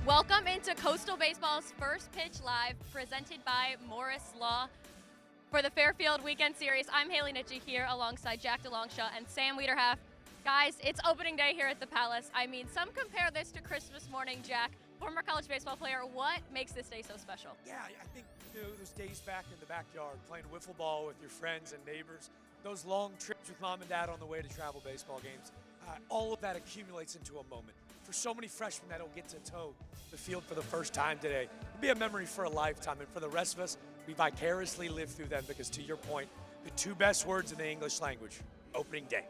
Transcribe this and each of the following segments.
Welcome into Coastal Baseball's First Pitch Live, presented by Morris Law. For the Fairfield Weekend Series, I'm Haley Nitchie here alongside Jack DeLongshaw and Sam Wiederhalf. Guys, it's opening day here at the Palace. I mean, some compare this to Christmas morning, Jack. Former college baseball player, what makes this day so special? Yeah, I think those days back in the backyard, playing wiffle ball with your friends and neighbors, those long trips with mom and dad on the way to travel baseball games, all of that accumulates into a moment. For so many freshmen that will get to toe the field for the first time today, it'll be a memory for a lifetime. And for the rest of us, we vicariously live through them because, to your point, the two best words in the English language, opening day.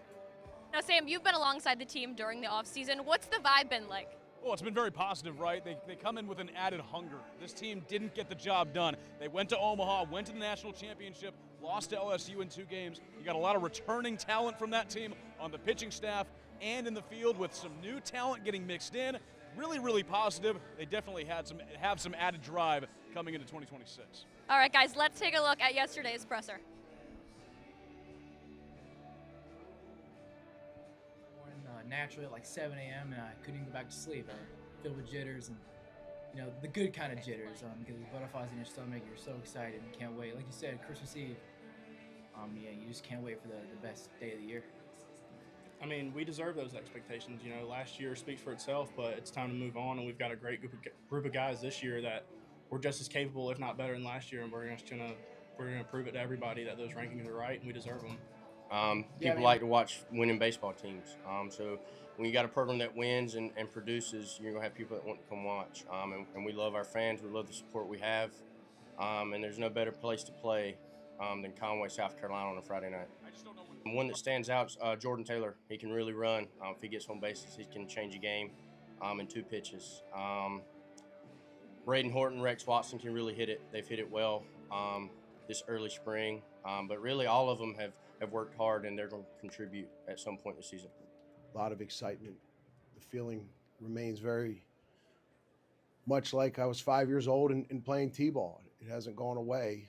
Now, Sam, you've been alongside the team during the offseason. What's the vibe been like? Well, it's been very positive, right? They come in with an added hunger. This team didn't get the job done. They went to Omaha, went to the national championship, lost to LSU in 2 games. You got a lot of returning talent from that team on the pitching staff and in the field with some new talent getting mixed in. Really, really positive. They definitely have some added drive coming into 2026. All right, guys, let's take a look at yesterday's presser. Naturally at like 7 a.m. and I couldn't go back to sleep. I was filled with jitters and, the good kind of jitters because the butterflies in your stomach, you're so excited and can't wait. Like you said, Christmas Eve, you just can't wait for the best day of the year. I mean, we deserve those expectations. Last year speaks for itself, but it's time to move on, and we've got a great group of guys this year that we're just as capable, if not better, than last year, and we're gonna prove it to everybody that those rankings are right, and we deserve them. People like to watch winning baseball teams. So when you got a program that wins and produces, you're going to have people that want to come watch. And we love our fans. We love the support we have. And there's no better place to play than Conway, South Carolina on a Friday night. One that stands out is Jordan Taylor. He can really run. If he gets home bases, he can change a game in 2 pitches. Braden Horton, Rex Watson can really hit it. They've hit it well this early spring. But really all of them have worked hard, and they're going to contribute at some point in the season. A lot of excitement. The feeling remains very much like I was 5 years old and playing T-ball. It hasn't gone away.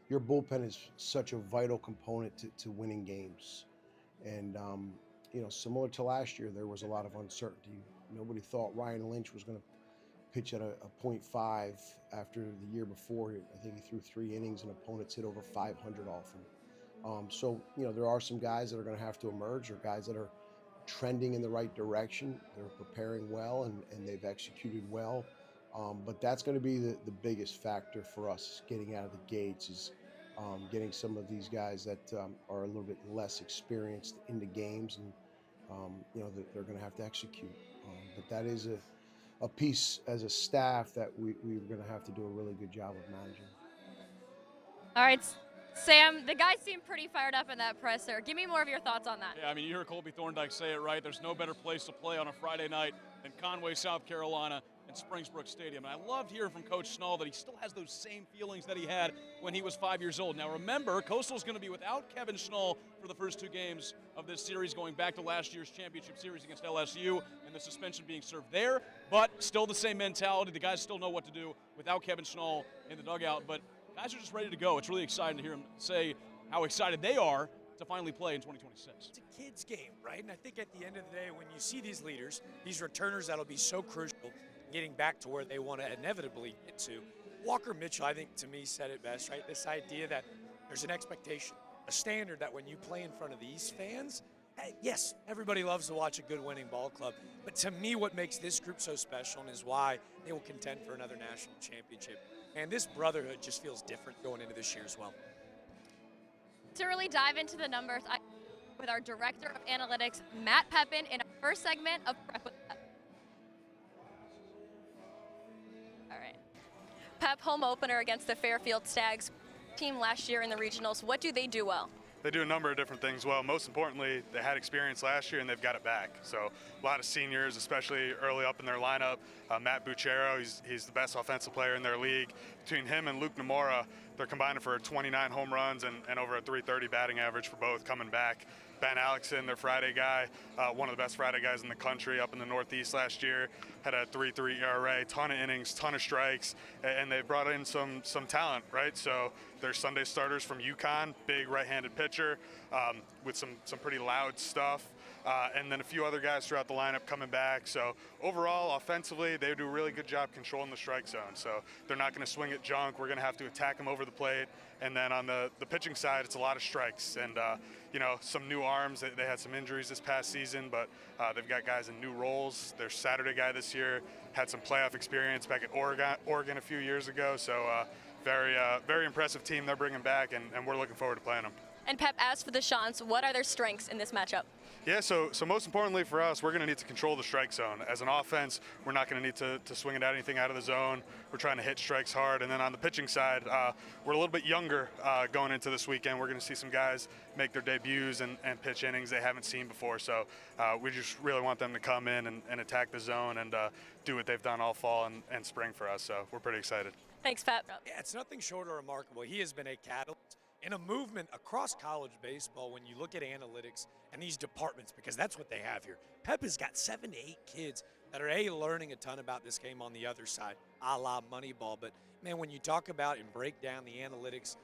Your bullpen is such a vital component to winning games. And, similar to last year, there was a lot of uncertainty. Nobody thought Ryan Lynch was going to pitch at a .5 after the year before. I think he threw 3 innings and opponents hit over 500 off him. So, there are some guys that are going to have to emerge, or guys that are trending in the right direction. They're preparing well and they've executed well. But that's going to be the biggest factor for us getting out of the gates is getting some of these guys that are a little bit less experienced into games, and, they're going to have to execute. But that is a piece as a staff that we're going to have to do a really good job of managing. All right, Sam, the guys seem pretty fired up in that presser. Give me more of your thoughts on that. Yeah, I mean, you heard Colby Thorndike say it right. There's no better place to play on a Friday night than Conway, South Carolina, and Springsbrook Stadium. And I loved hearing from Coach Snall that he still has those same feelings that he had when he was 5 years old. Now, remember, Coastal's going to be without Kevin Schnall for the first 2 games of this series, going back to last year's championship series against LSU and the suspension being served there. But still the same mentality. The guys still know what to do without Kevin Schnall in the dugout. But guys are just ready to go. It's really exciting to hear them say how excited they are to finally play in 2026. It's a kid's game, right? And I think at the end of the day, when you see these leaders, these returners that'll be so crucial getting back to where they want to inevitably get to. Walker Mitchell, I think, to me, said it best, right? This idea that there's an expectation, a standard that when you play in front of these fans, hey, yes, everybody loves to watch a good winning ball club. But to me, what makes this group so special and is why they will contend for another national championship. And this brotherhood just feels different going into this year as well. To really dive into the numbers, with our Director of Analytics, Matt Pepin, in our first segment of Prep with Pep. All right. Pep, home opener against the Fairfield Stags team last year in the regionals. What do they do well? They do a number of different things well. Most importantly, they had experience last year and they've got it back. So a lot of seniors, especially early up in their lineup. Matt Buchero, he's the best offensive player in their league. Between him and Luke Nomura, they're combining for 29 home runs and over a .330 batting average for both coming back. Ben Alexson, their Friday guy, one of the best Friday guys in the country up in the Northeast last year, had a 3.3 ERA, ton of innings, ton of strikes, and they brought in some talent, right? So there's Sunday starters from UConn, big right-handed pitcher with some pretty loud stuff. and then a few other guys throughout the lineup coming back. So overall, offensively, they do a really good job controlling the strike zone. So they're not going to swing at junk. We're going to have to attack them over the plate. And then on the pitching side, it's a lot of strikes and, some new arms. They had some injuries this past season, but they've got guys in new roles. Their Saturday guy this year had some playoff experience back at Oregon a few years ago. So very impressive team they're bringing back, and we're looking forward to playing them. And Pep, as for the Shants, what are their strengths in this matchup? Yeah, so most importantly for us, we're going to need to control the strike zone. As an offense, we're not going to need to swing it at anything out of the zone. We're trying to hit strikes hard. And then on the pitching side, we're a little bit younger going into this weekend. We're going to see some guys make their debuts and pitch innings they haven't seen before. So we just really want them to come in and attack the zone and do what they've done all fall and spring for us. So we're pretty excited. Thanks, Pep. Yeah, it's nothing short of remarkable. He has been a catalyst in a movement across college baseball when you look at analytics and these departments, because that's what they have here. Pep has got 7 to 8 kids that are learning a ton about this game on the other side, a la Moneyball. But, man, when you talk about and break down the analytics,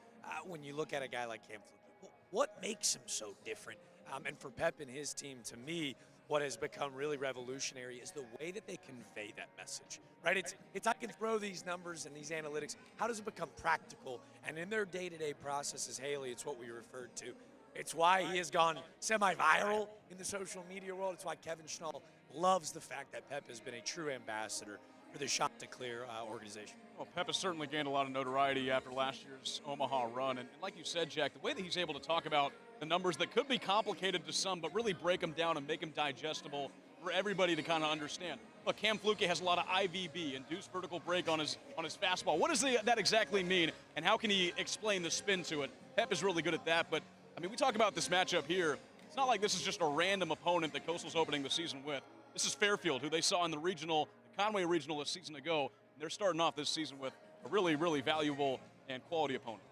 when you look at a guy like Cam Fluke, what makes him so different? And for Pep and his team, to me, what has become really revolutionary is the way that they convey that message, right? It's I can throw these numbers and these analytics. How does it become practical? And in their day-to-day processes, Haley, it's what we referred to. It's why he has gone semi-viral in the social media world. It's why Kevin Schnall loves the fact that Pep has been a true ambassador for the Shot to Clear organization. Well, Pep has certainly gained a lot of notoriety after last year's Omaha run. And like you said, Jack, the way that he's able to talk about the numbers that could be complicated to some, but really break them down and make them digestible for everybody to kind of understand. Look, Cam Fluke has a lot of IVB, induced vertical break on his fastball. What does that exactly mean, and how can he explain the spin to it? Pep is really good at that, but, I mean, we talk about this matchup here. It's not like this is just a random opponent that Coastal's opening the season with. This is Fairfield, who they saw in the Conway Regional a season ago. And they're starting off this season with a really, really valuable and quality opponent.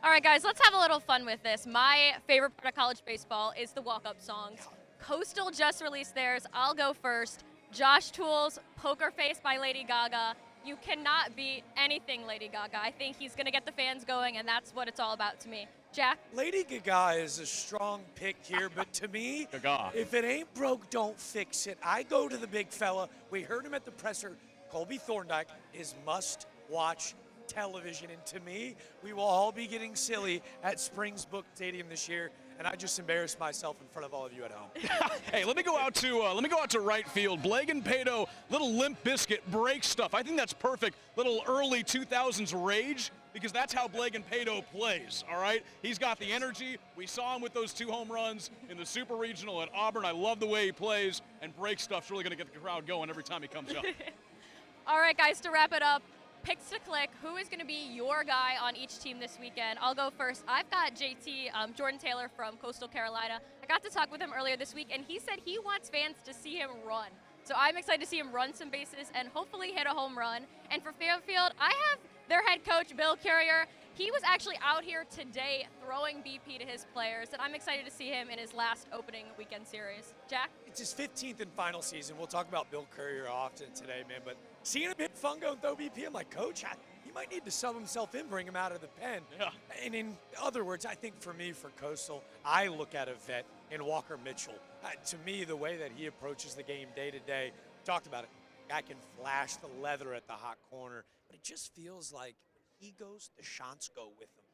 All right, guys, let's have a little fun with this. My favorite part of college baseball is the walk-up songs. Coastal just released theirs. I'll go first. Josh Toole's Poker Face by Lady Gaga. You cannot beat anything Lady Gaga. I think he's going to get the fans going, and that's what it's all about to me. Jack? Lady Gaga is a strong pick here, but to me, Gaga. If it ain't broke, don't fix it. I go to the big fella. We heard him at the presser. Colby Thorndike is must-watch television, and to me, we will all be getting silly at Springs Book Stadium this year, and I just embarrassed myself in front of all of you at home. Hey, let me go out to right field. Blagan Pato, little Limp Bizkit break stuff. I think that's perfect. Little early 2000s rage, because that's how Blagan Pato plays. All right, he's got the energy. We saw him with those 2 home runs in the Super Regional at Auburn. I love the way he plays, and break stuff's really going to get the crowd going every time he comes up. All right, guys, to wrap it up, picks to click. Who is going to be your guy on each team this weekend? I'll go first. I've got JT, Jordan Taylor from Coastal Carolina. I got to talk with him earlier this week, and he said he wants fans to see him run. So I'm excited to see him run some bases and hopefully hit a home run. And for Fairfield, I have their head coach, Bill Courier. He was actually out here today throwing BP to his players, and I'm excited to see him in his last opening weekend series. Jack? It's his 15th and final season. We'll talk about Bill Courier often today, man, but seeing him hit fungo and throw BP, I'm like, Coach, he might need to sub himself in, bring him out of the pen. Yeah. And in other words, I think for me, for Coastal, I look at a vet in Walker Mitchell. To me, the way that he approaches the game day to day, talked about it, guy can flash the leather at the hot corner, but it just feels like he goes, the shots go with him.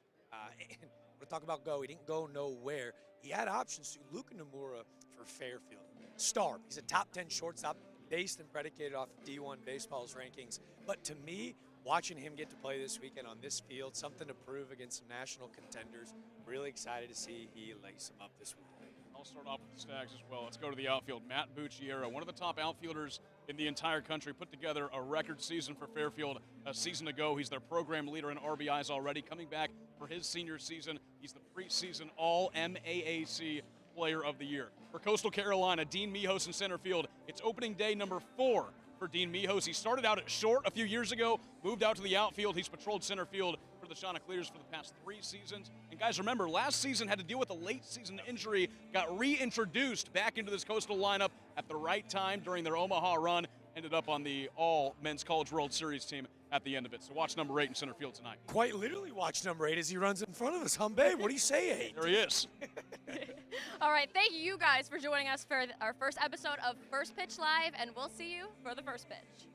And we're talking about go. He didn't go nowhere. He had options to Luka Nomura for Fairfield. Star. He's a top 10 shortstop, based and predicated off D1 baseball's rankings. But to me, watching him get to play this weekend on this field, something to prove against some national contenders. Really excited to see he lace him up this weekend. I'll start off with the Stags as well. Let's go to the outfield. Matt Bucciero, one of the top outfielders in the entire country, put together a record season for Fairfield a season ago. He's their program leader in RBIs already. Coming back for his senior season, he's the preseason All-MAAC Player of the Year. For Coastal Carolina, Dean Mijos in center field. It's opening day number 4 for Dean Mijos. He started out at short a few years ago, moved out to the outfield. He's patrolled center field for the Chanticleers for the past 3 seasons. And guys, remember, last season had to deal with a late season injury, got reintroduced back into this Coastal lineup at the right time during their Omaha run, ended up on the All-Men's College World Series team at the end of it. So watch number 8 in center field tonight. Quite literally watch number 8 as he runs in front of us. Babe, what do you say, 8? There he is. All right, thank you guys for joining us for our first episode of First Pitch Live, and we'll see you for the first pitch.